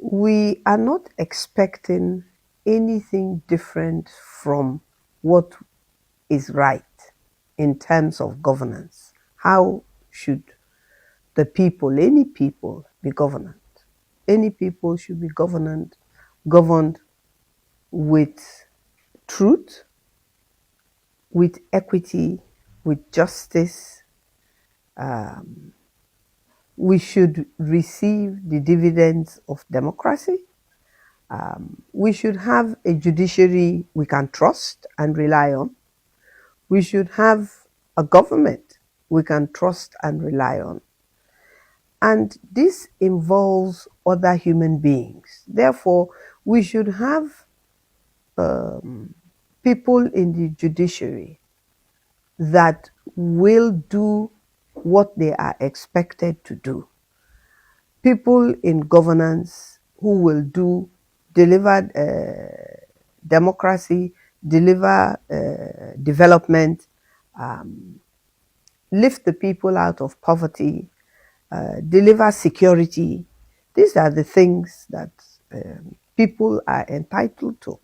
We are not expecting anything different from what is right in terms of governance. How should the people, any people, be governed? Any people should be governed with truth, with equity, with justice. We should receive the dividends of democracy. We should have a judiciary we can trust and rely on. We should have a government we can trust and rely on. And this involves other human beings. Therefore, we should have people in the judiciary that will do what they are expected to do. People in governance who will deliver democracy, deliver development, lift the people out of poverty, deliver security. These are the things that people are entitled to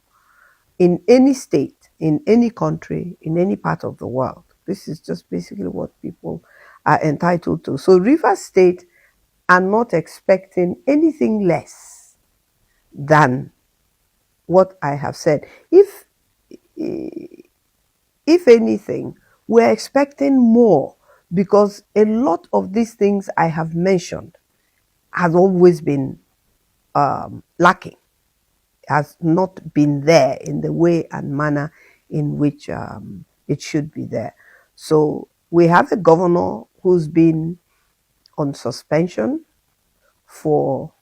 in any state, in any country, in any part of the world. This is just basically what people are entitled to. So Rivers State are not expecting anything less than what I have said. If anything, we're expecting more, because a lot of these things I have mentioned has always been lacking, has not been there in the way and manner in which it should be there. So we have a governor who's been on suspension for,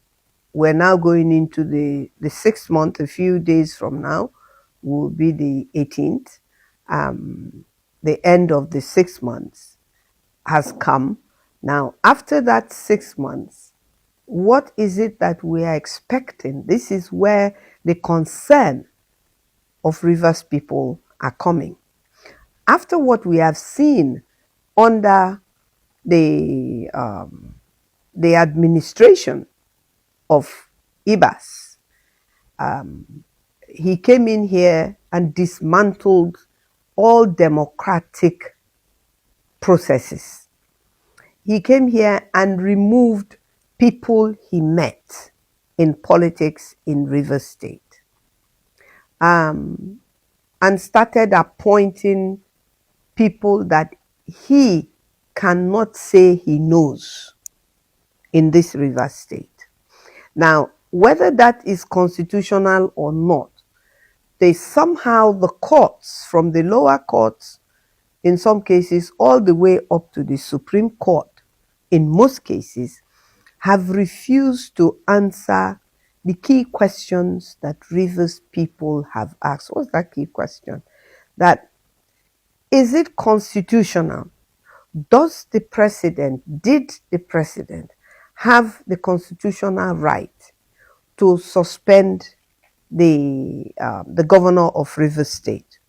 we're now going into the 6th month. A few days from now will be the 18th. The end of the 6 months has come. Now, after that 6 months, what is it that we are expecting? This is where the concern of Rivers people are coming. After what we have seen under the administration of Ibas, he came in here and dismantled all democratic processes. He came here and removed people he met in politics in Rivers State, and started appointing people that he cannot say he knows in this Rivers State. Now, whether that is constitutional or not, they somehow, the courts, from the lower courts, in some cases, all the way up to the Supreme Court, in most cases, have refused to answer the key questions that Rivers people have asked. What's that key question? That, is it constitutional? Did the president have the constitutional right to suspend the governor of Rivers State?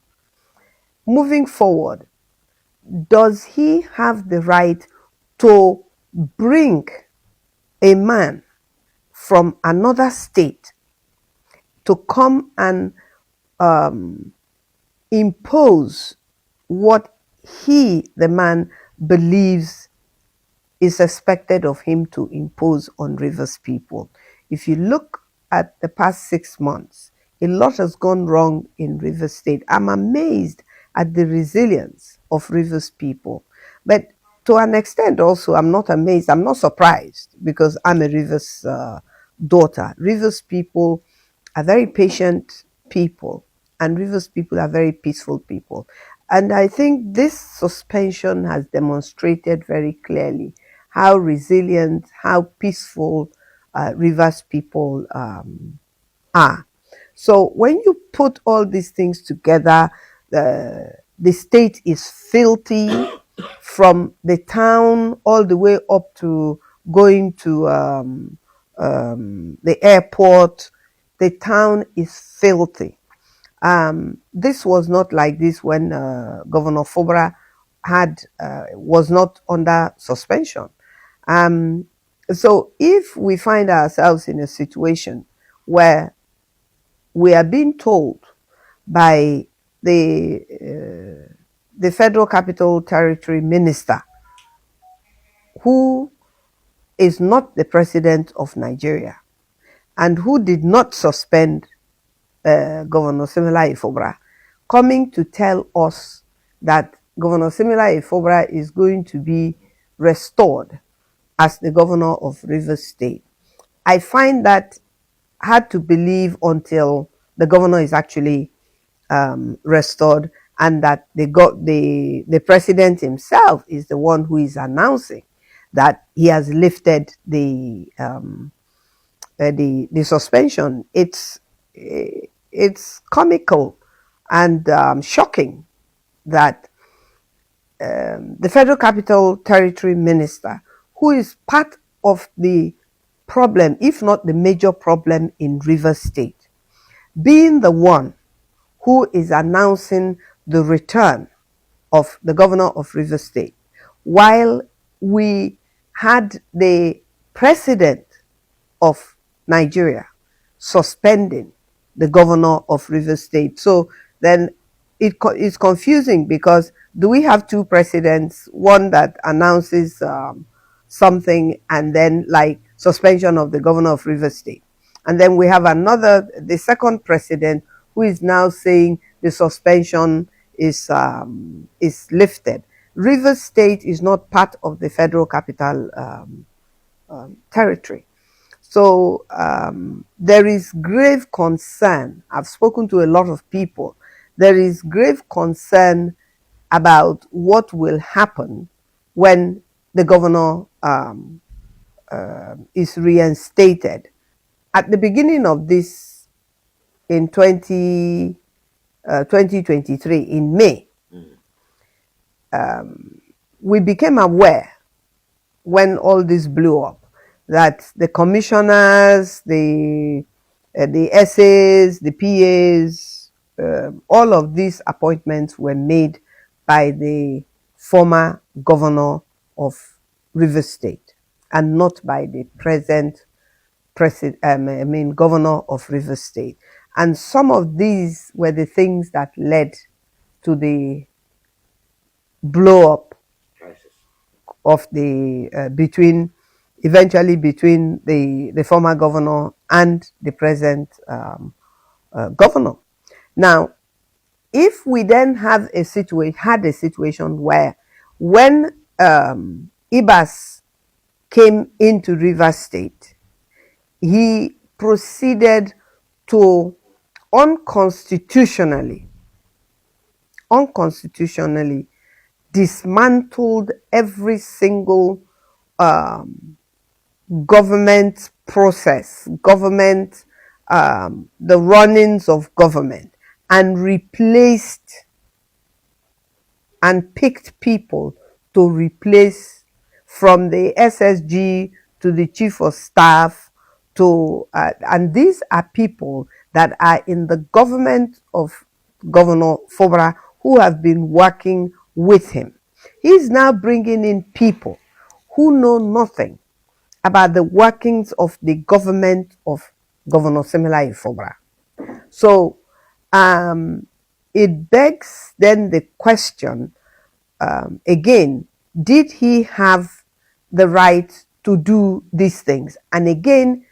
Moving forward, does he have the right to bring a man from another state to come and impose what he, the man, believes is expected of him to impose on Rivers people? If you look at the past 6 months, a lot has gone wrong in Rivers State. I'm amazed at the resilience of Rivers people. But to an extent also, I'm not amazed, I'm not surprised, because I'm a Rivers daughter. Rivers people are very patient people, and Rivers people are very peaceful people. And I think this suspension has demonstrated very clearly how resilient, how peaceful Rivers people are. So when you put all these things together, the state is filthy from the town all the way up to going to the airport. The town is filthy. This was not like this when Governor Fubara was not under suspension. So if we find ourselves in a situation where we are being told by the Federal Capital Territory Minister, who is not the president of Nigeria and who did not suspend Governor Similaye Fubara, coming to tell us that Governor Similaye Fubara is going to be restored as the governor of Rivers State. I find that hard to believe until the governor is actually restored, and that the president himself is the one who is announcing that he has lifted the suspension. It's comical and shocking that the Federal Capital Territory Minister, who is part of the problem, if not the major problem in Rivers State, being the one who is announcing the return of the governor of Rivers State, while we had the president of Nigeria suspending the governor of Rivers State. So then it's confusing, because do we have two presidents, one that announces something and then like suspension of the governor of Rivers State, and then we have another, the second president, who is now saying the suspension is lifted. Rivers State is not part of the Federal Capital Territory. So there is grave concern. I've spoken to a lot of people. There is grave concern about what will happen when the governor is reinstated. At the beginning of this, in 2023, in May, we became aware, when all this blew up, that the commissioners, the SAs, the PAs, all of these appointments were made by the former governor of Rivers State and not by the present governor of Rivers State. And some of these were the things that led to the blow up of the eventually between the former governor and the present governor. Now, if we then had a situation where, when Ibas came into Rivers State, he proceeded to unconstitutionally dismantled every single government process, the runnings of government, and replaced and picked people to replace, from the SSG to the chief of staff to and these are people that are in the government of Governor Fubara, who have been working with him. He's now bringing in people who know nothing about the workings of the government of Governor Similaye Fubara. So it begs then the question, again, did he have the right to do these things? And again,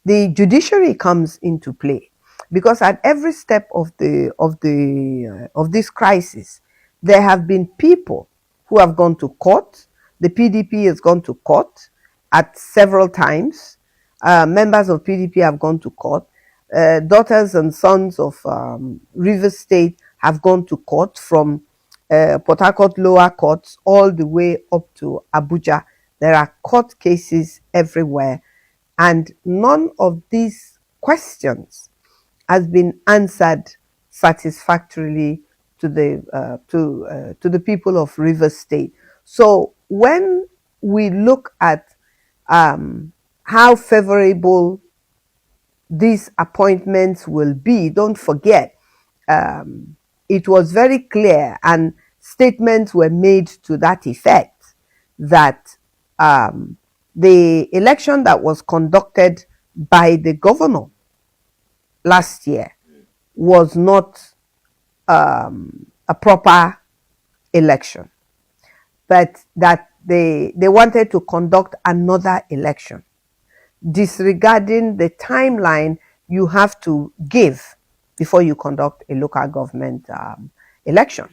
the judiciary comes into play, because at every step of this crisis, there have been people who have gone to court. The PDP has gone to court at several times. Members of PDP have gone to court. Daughters and sons of Rivers State have gone to court, from Port Harcourt lower courts all the way up to Abuja. There are court cases everywhere, and none of these questions has been answered satisfactorily to the people of Rivers State. So when we look at how favorable these appointments will be, don't forget, it was very clear, and statements were made to that effect, that the election that was conducted by the governor last year was not a proper election, but that they wanted to conduct another election, disregarding the timeline you have to give before you conduct a local government election.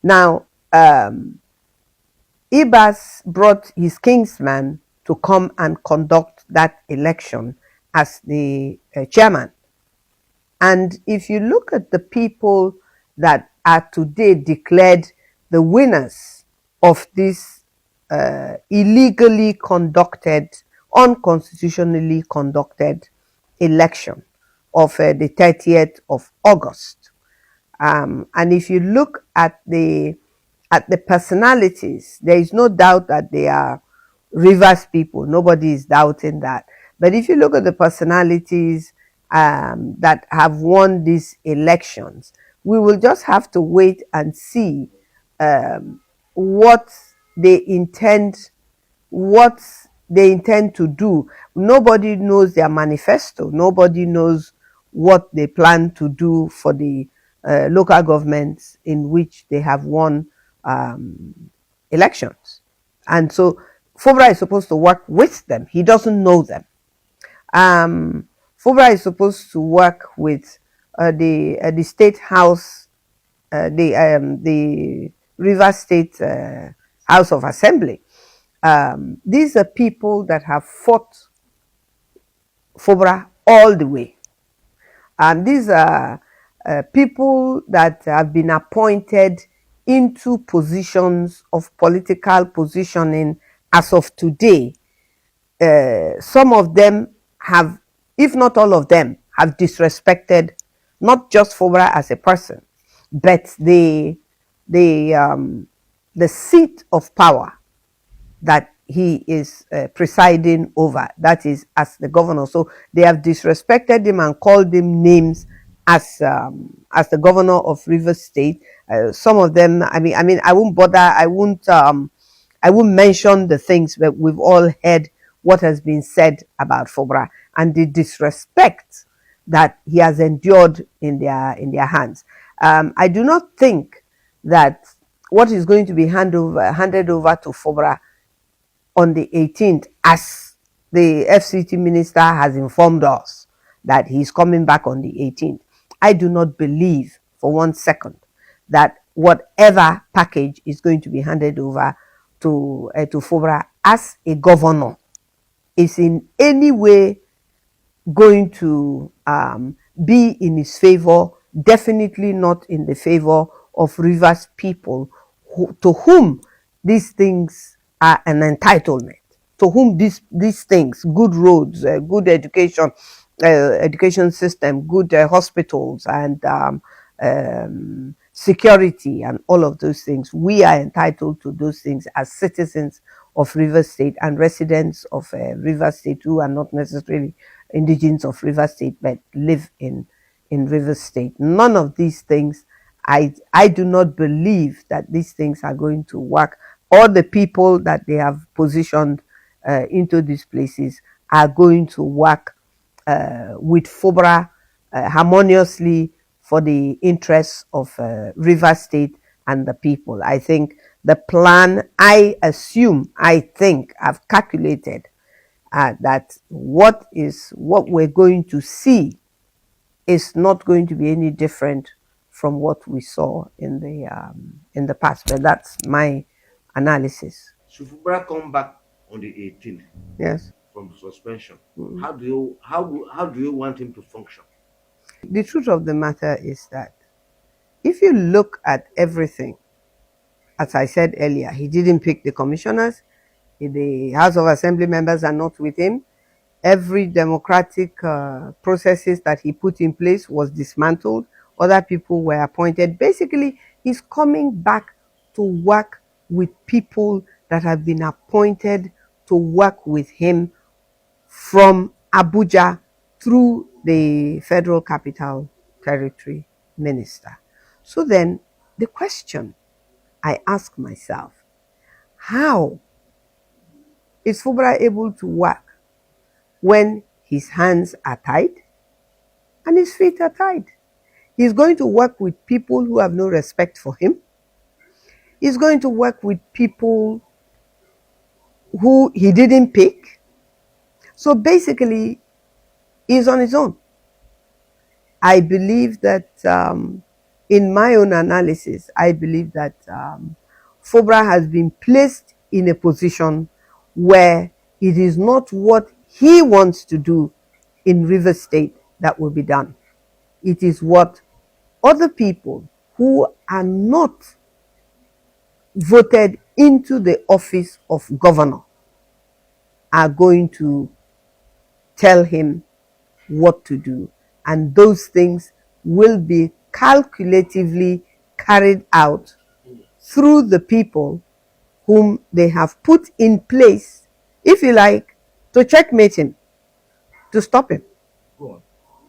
Now, Ibas brought his kinsman to come and conduct that election as the chairman. And if you look at the people that are today declared the winners of this illegally conducted, unconstitutionally conducted election of the 30th of August. And if you look at the personalities, there is no doubt that they are Rivers people. Nobody is doubting that. But if you look at the personalities that have won these elections, we will just have to wait and see what they intend what they intend to do. Nobody knows their manifesto. Nobody knows what they plan to do for the local governments in which they have won elections. And so Fubara is supposed to work with them. He doesn't know them. Fubara is supposed to work with the state house, the River State House of Assembly. These are people that have fought Fubara all the way. And these are people that have been appointed into positions of political positioning as of today. Some of them have, if not all of them, have disrespected not just Fubara as a person, but the seat of power that he is presiding over, that is as the governor. So they have disrespected him and called him names as the governor of Rivers State. Some of them, I won't bother. I won't mention the things, but we've all heard what has been said about Fubara and the disrespect that he has endured in their hands. I do not think that what is going to be handed over to Fubara on the 18th, as the FCT minister has informed us that he's coming back on the 18th. I do not believe for 1 second that whatever package is going to be handed over to Fubara as a governor is in any way going to be in his favor, definitely not in the favor of Rivers people to whom these things are an entitlement, to whom these things, good roads, good education system, good hospitals, and security, and all of those things. We are entitled to those things as citizens of River State and residents of River State who are not necessarily indigenous of River State but live in River State. None of these things, I do not believe that these things are going to work. All the people that they have positioned into these places are going to work with Fubara harmoniously for the interests of River State and the people. I think the plan, I've calculated that what we're going to see is not going to be any different from what we saw in the past. But that's my analysis. Should Fubara come back on the 18th? Yes. From suspension. How do you want him to function? The truth of the matter is that if you look at everything, as I said earlier, he didn't pick the commissioners. The House of Assembly members are not with him. Every democratic processes that he put in place was dismantled. Other people were appointed. Basically, he's coming back to work with people that have been appointed to work with him from Abuja through the Federal Capital Territory Minister. So then the question I ask myself, how Is Fubara able to work when his hands are tied and his feet are tied? He's going to work with people who have no respect for him. He's going to work with people who he didn't pick. So basically, he's on his own. I believe that, in my own analysis, I believe that Fubara has been placed in a position where it is not what he wants to do in River State that will be done. It is what other people who are not voted into the office of governor are going to tell him what to do. And those things will be calculatively carried out through the people whom they have put in place, if you like, to checkmate him, to stop him,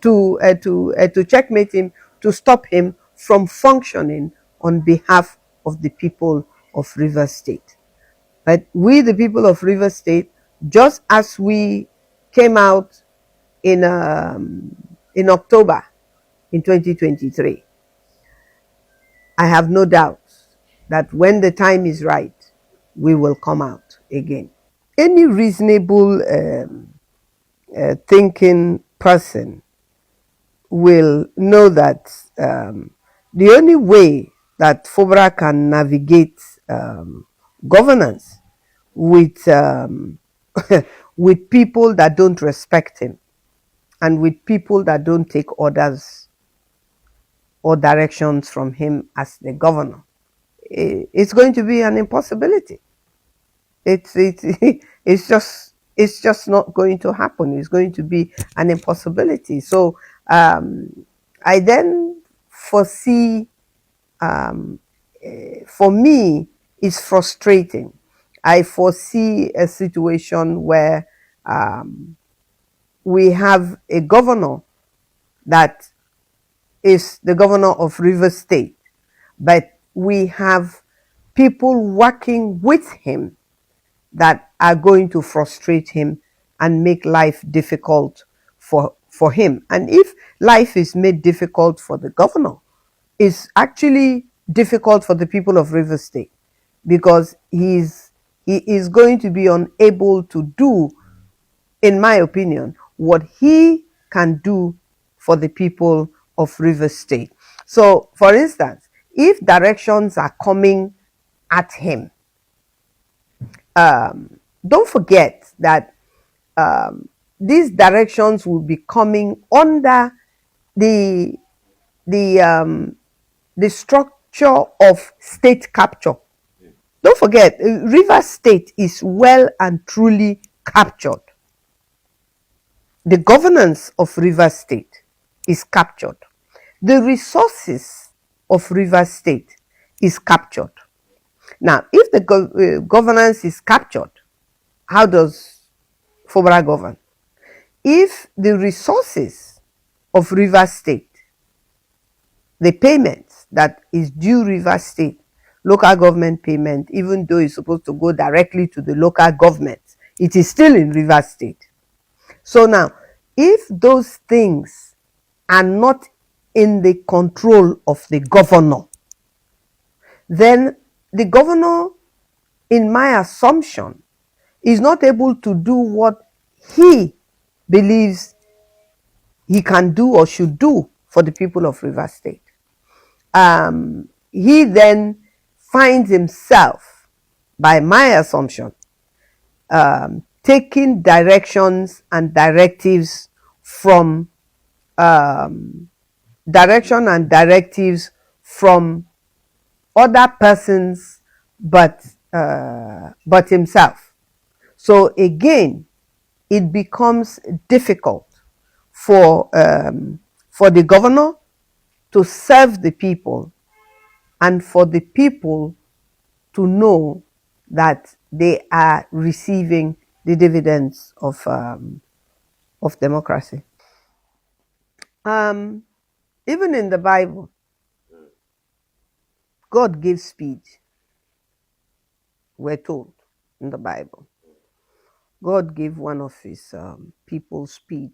to checkmate him, to stop him from functioning on behalf of the people of River State. But we, the people of River State, just as we came out in October in 2023, I have no doubt that when the time is right, we will come out again. Any reasonable thinking person will know that the only way that Fubara can navigate governance with with people that don't respect him and with people that don't take orders or directions from him as the governor, it's going to be an impossibility. It's it's just not going to happen. It's going to be an impossibility. So I then foresee, for me, it's frustrating. I foresee a situation where we have a governor that is the governor of River State, but we have people working with him that are going to frustrate him and make life difficult for him. And if life is made difficult for the governor, it's actually difficult for the people of River State, because he is going to be unable to do, in my opinion, what he can do for the people of River State. So, for instance, if directions are coming at him, don't forget that these directions will be coming under the the um, the structure of state capture. Don't forget, River State is well and truly captured. The governance of River State is captured. The resources of River State is captured. Now, if the governance is captured, how does Fubara govern? If the resources of River State, the payments that is due River State, local government payment, even though it's supposed to go directly to the local government, it is still in River State. So now, if those things are not in the control of the governor, then the governor, in my assumption, is not able to do what he believes he can do or should do for the people of River State. He then finds himself, by my assumption, taking directions and directives from other persons, but himself. So again, it becomes difficult for the governor to serve the people, and for the people to know that they are receiving the dividends of democracy. Even in the Bible, God gives speed, we're told in the Bible. God gave one of his people speed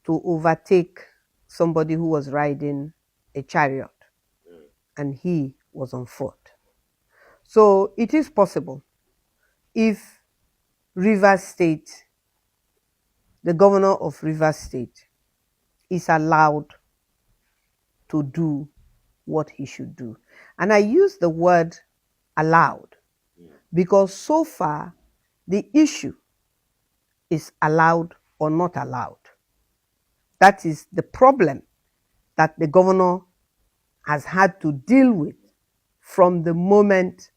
to overtake somebody who was riding a chariot, and he was on foot. So it is possible if Rivers State, the governor of Rivers State, is allowed to do what he should do. And I use the word allowed because so far the issue is allowed or not allowed. That is the problem that the governor has had to deal with from the moment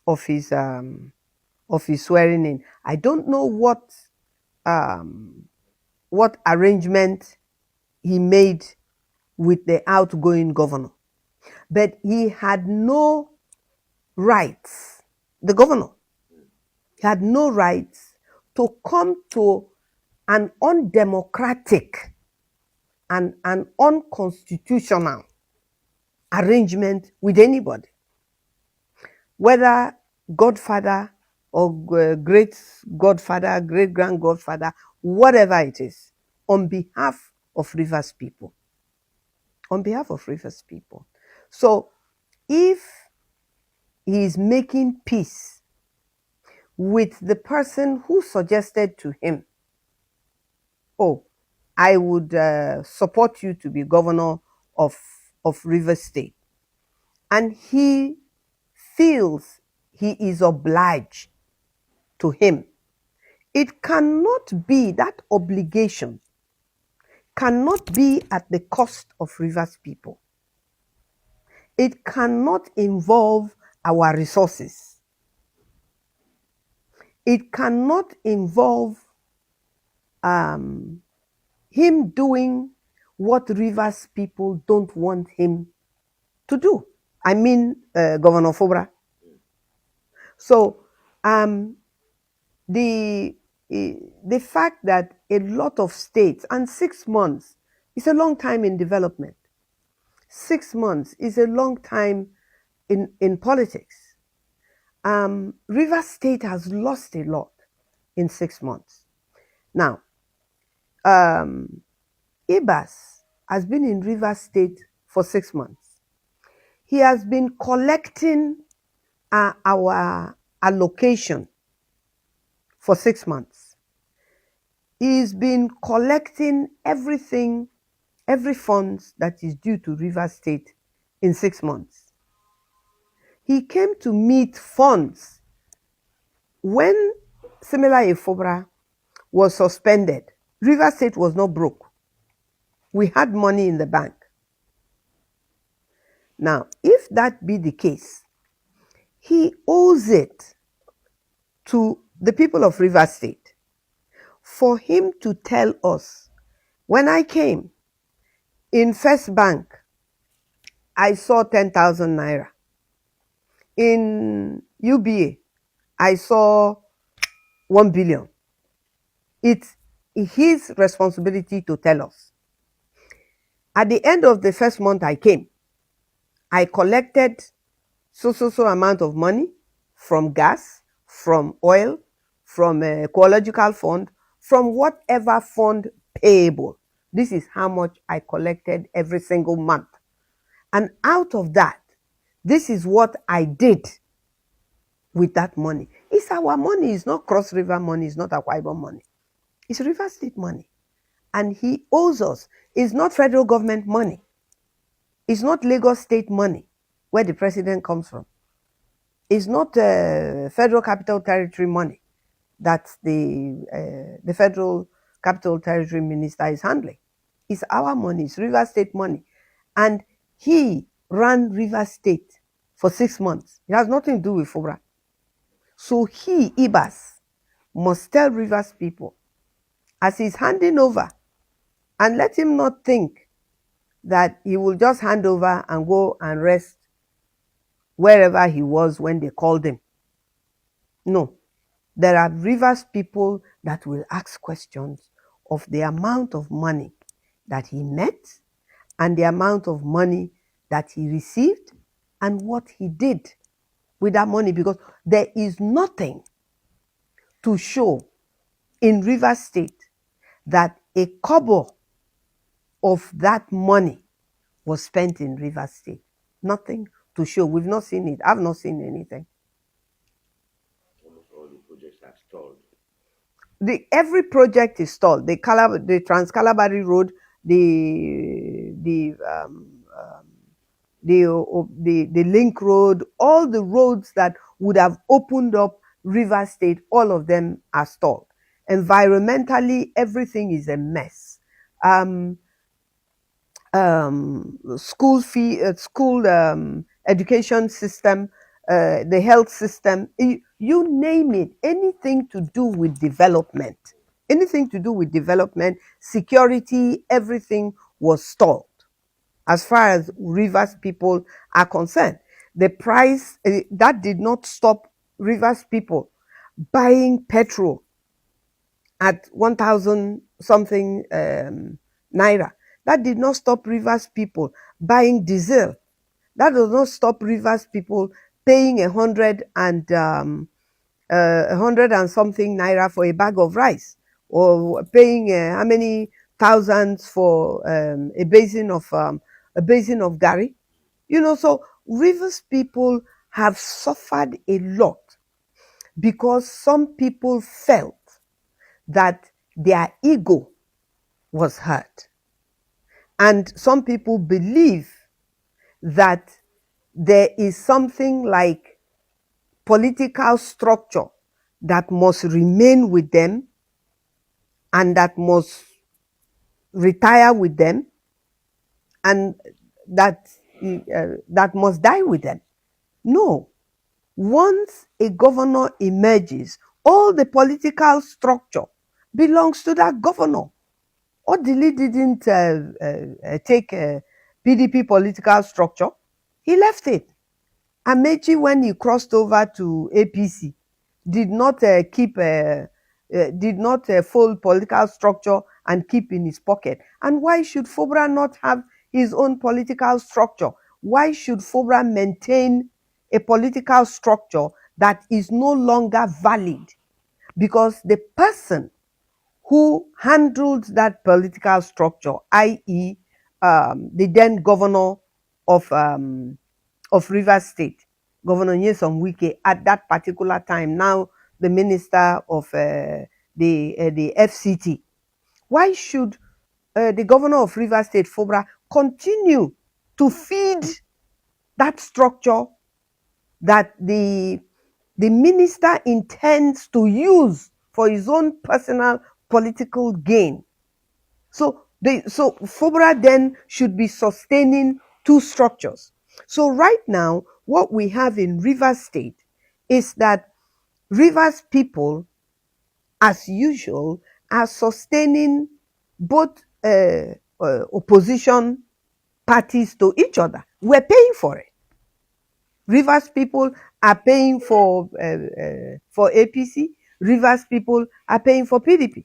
of his swearing in. I don't know what arrangement he made with the outgoing governor, but he had no rights. The governor had no rights to come to an undemocratic and an unconstitutional arrangement with anybody, whether godfather or great godfather, great grand godfather, whatever it is, on behalf of Rivers people. On behalf of Rivers people. So if he is making peace with the person who suggested to him, oh, I would support you to be governor of Rivers State, and he feels he is obliged to him, it cannot be, that obligation cannot be at the cost of Rivers people. It cannot involve our resources. It cannot involve him doing what Rivers people don't want him to do. I mean, Governor Fubara. So the fact that a lot of states, and 6 months is a long time in development. 6 months is a long time in politics. Rivers State has lost a lot in 6 months. Now, Ibas has been in Rivers State for 6 months. He has been collecting our allocation for 6 months. He's been collecting everything, every funds that is due to Rivers State in 6 months. He came to meet funds when Similar Fubara was suspended. Rivers State was not broke. We had money in the bank. Now, if that be the case, he owes it to the people of Rivers State for him to tell us, when I came in First Bank, I saw 10,000 naira. In UBA, I saw 1 billion. It's his responsibility to tell us. At the end of the first month I came, I collected so amount of money from gas, from oil, from ecological fund, from whatever fund payable. This is how much I collected every single month. And out of that, this is what I did with that money. It's our money. It's not Cross River money. It's not Akwa Ibom money. It's River State money. And he owes us. It's not federal government money. It's not Lagos State money, where the president comes from. It's not Federal Capital Territory money that the Federal Capital Territory Minister is handling. It's our money. It's River State money. And he ran River State for 6 months. It has nothing to do with Fubara. So he, Ibas, must tell Rivers people, as he's handing over, and let him not think that he will just hand over and go and rest wherever he was when they called him. No. There are Rivers people that will ask questions of the amount of money that he met and the amount of money that he received and what he did with that money, because there is nothing to show in Rivers State that a kobo of that money was spent in Rivers State. Nothing to show. We've not seen it. I've not seen anything. Almost all the projects are stalled. Every project is stalled. The Trans Calabari Road, the Link Road, all the roads that would have opened up River State, all of them are stalled. Environmentally, everything is a mess. School fee, school education system, the health system, you name it, anything to do with development, security, everything was stalled as far as Rivers people are concerned. The price, that did not stop Rivers people buying petrol at 1,000 something naira. That did not stop Rivers people buying diesel. That does not stop Rivers people paying 100 and something naira for a bag of rice, or paying how many thousands for a basin of gari. So Rivers people have suffered a lot because some people felt that their ego was hurt. And some people believe that there is something like political structure that must remain with them and that must retire with them, and that must die with them. No. Once a governor emerges, all the political structure belongs to that governor. Odili didn't take PDP political structure. He left it. Amechi, when he crossed over to APC, did not did not fold political structure and keep in his pocket. And why should Fubara not have his own political structure? Why should Fubara maintain a political structure that is no longer valid? Because the person who handled that political structure, i.e., the then governor of Rivers State, Governor Nyesom Wike, at that particular time, now the minister of the FCT. Why should the governor of Rivers State, Fubara, continue to feed that structure that the minister intends to use for his own personal political gain? So Fubara then should be sustaining two structures. So right now, what we have in Rivers State is that Rivers people, as usual, are sustaining both opposition parties to each other. We're paying for it. Rivers people are paying for APC. Rivers people are paying for PDP.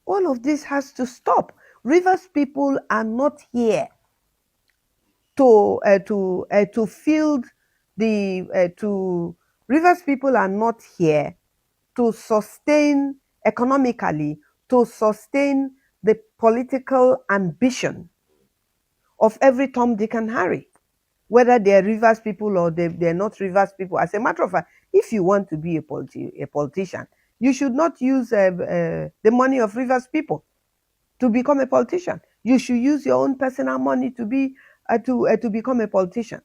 All of this has to stop. Rivers people are not here to field the to Rivers people are not here to sustain economically, to sustain the political ambition of every Tom, Dick, and Harry, whether they're Rivers people or they're not Rivers people. As a matter of fact, if you want to be a politician, you should not use the money of Rivers people to become a politician. You should use your own personal money to become a politician.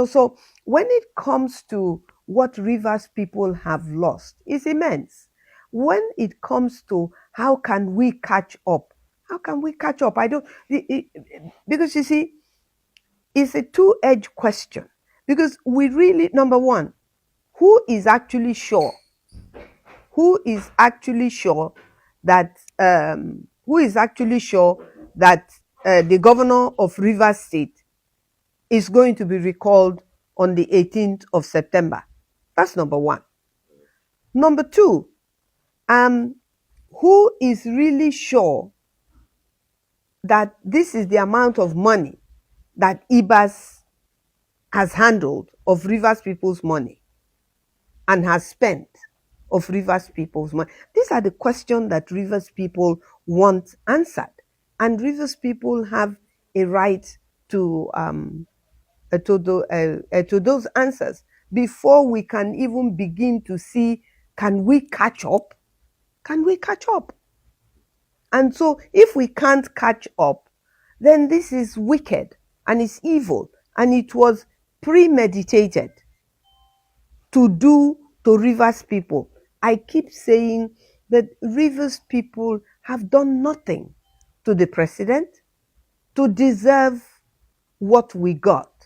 So when it comes to what Rivers people have lost, it's immense. When it comes to how can we catch up, I don't, because you see, it's a two-edged question. Because we really, number one, who is actually sure? Who is actually sure that the governor of Rivers State is going to be recalled on the 18th of September? That's number one. Number two, who is really sure that this is the amount of money that IBAS has handled of Rivers people's money and has spent? of Rivers people's mind? These are the questions that Rivers people want answered. And Rivers people have a right to to those answers before we can even begin to see, can we catch up? Can we catch up? And so if we can't catch up, then this is wicked and it's evil and it was premeditated to do to Rivers people. I keep saying that Rivers people have done nothing to the president to deserve what we got.